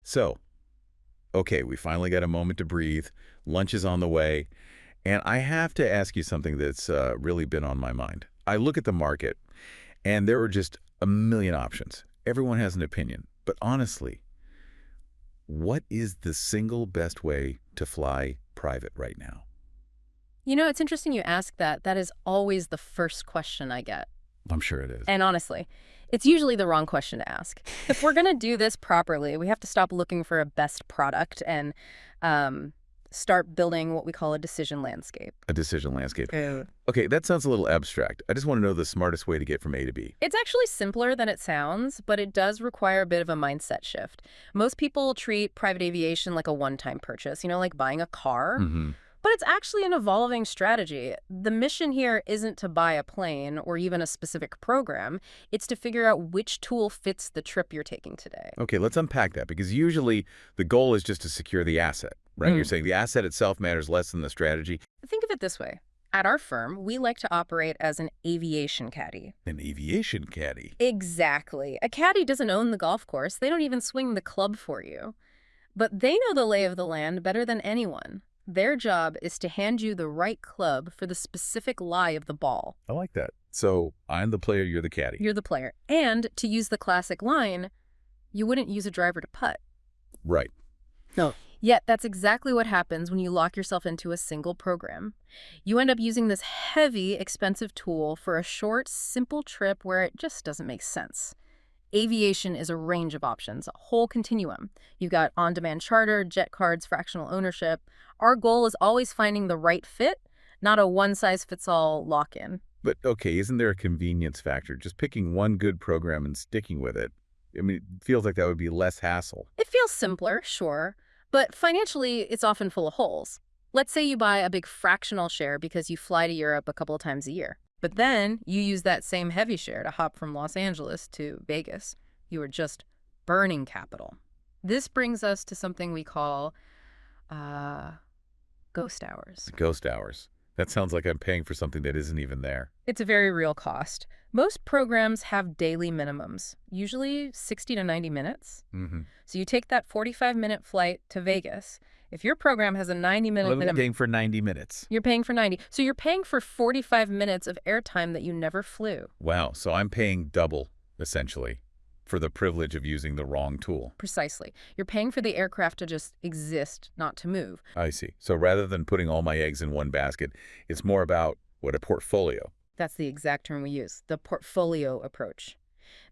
So, okay, we finally got a moment to breathe. Lunch is on the way. And I have to ask you something that's really been on my mind. I look at the market, and there are just a million options. Everyone has an opinion. But honestly, what is the single best way to fly private right now? You know, it's interesting you ask that. That is always the first question I get. I'm sure it is. And honestly, it's usually the wrong question to ask. If we're going to do this properly, we have to stop looking for a best product and um, start building what we call a decision landscape. A decision landscape. Yeah. Okay, that sounds a little abstract. I just want to know the smartest way to get from A to B. It's actually simpler than it sounds, but it does require a bit of a mindset shift. Most people treat private aviation like a one-time purchase, like buying a car. Mm-hmm. But it's actually an evolving strategy. The mission here isn't to buy a plane or even a specific program. It's to figure out which tool fits the trip you're taking today. Okay, let's unpack that because usually the goal is just to secure the asset, right? You're saying the asset itself matters less than the strategy. Think of it this way. At our firm, we like to operate as an aviation caddy. An aviation caddy. Exactly. A caddy doesn't own the golf course. They don't even swing the club for you. But they know the lay of the land better than anyone. Their job is to hand you the right club for the specific lie of the ball. I like that. So I'm the player, you're the caddy. You're the player. And to use the classic line, you wouldn't use a driver to putt. Right. No. Yet that's exactly what happens when you lock yourself into a single program. You end up using this heavy, expensive tool for a short, simple trip where it just doesn't make sense. Aviation is a range of options, a whole continuum. You've got on-demand charter, jet cards, fractional ownership. Our goal is always finding the right fit, not a one-size-fits-all lock-in. But okay, isn't there a convenience factor? Just picking one good program and sticking with it. I mean, it feels like that would be less hassle. It feels simpler, sure, but financially, it's often full of holes. Let's say you buy a big fractional share because you fly to Europe a couple of times a year. But then you use that same heavy share to hop from Los Angeles to Vegas. You are just burning capital. This brings us to something we call ghost hours. Ghost hours. That sounds like I'm paying for something that isn't even there. It's a very real cost. Most programs have daily minimums, usually 60 to 90 minutes. Mm-hmm. So you take that 45-minute flight to Vegas. If your program has a 90-minute I'm minimum, paying for 90 minutes. you're paying for 90. So you're paying for 45 minutes of airtime that you never flew. Wow, so I'm paying double, essentially, for the privilege of using the wrong tool. Precisely. You're paying for the aircraft to just exist, not to move. I see. So rather than putting all my eggs in one basket, it's more about, a portfolio. That's the exact term we use, the portfolio approach.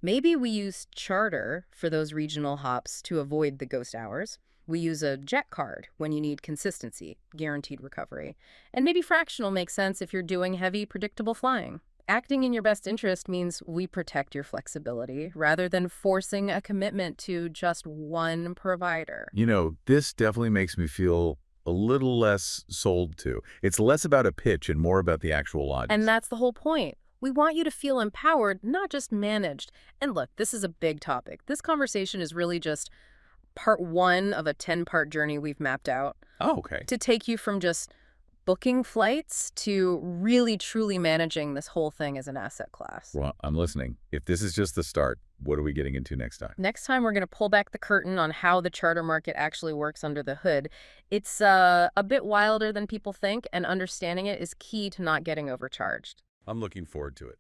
Maybe we use charter for those regional hops to avoid the ghost hours. We use a jet card when you need consistency, guaranteed recovery. And maybe fractional makes sense if you're doing heavy, predictable flying. Acting in your best interest means we protect your flexibility rather than forcing a commitment to just one provider. This definitely makes me feel a little less sold to. It's less about a pitch and more about the actual logic. And that's the whole point. We want you to feel empowered, not just managed. And look, this is a big topic. This conversation is really just part one of a 10-part journey we've mapped out Oh, okay. to take you from just booking flights to really truly managing this whole thing as an asset class. Well, I'm listening. If this is just the start, what are we getting into next time? Next time, we're going to pull back the curtain on how the charter market actually works under the hood. It's a bit wilder than people think, and understanding it is key to not getting overcharged. I'm looking forward to it.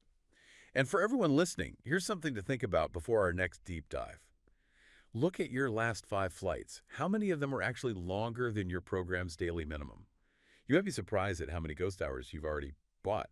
And for everyone listening, here's something to think about before our next deep dive. Look at your last 5 flights. How many of them are actually longer than your program's daily minimum? You might be surprised at how many ghost hours you've already bought.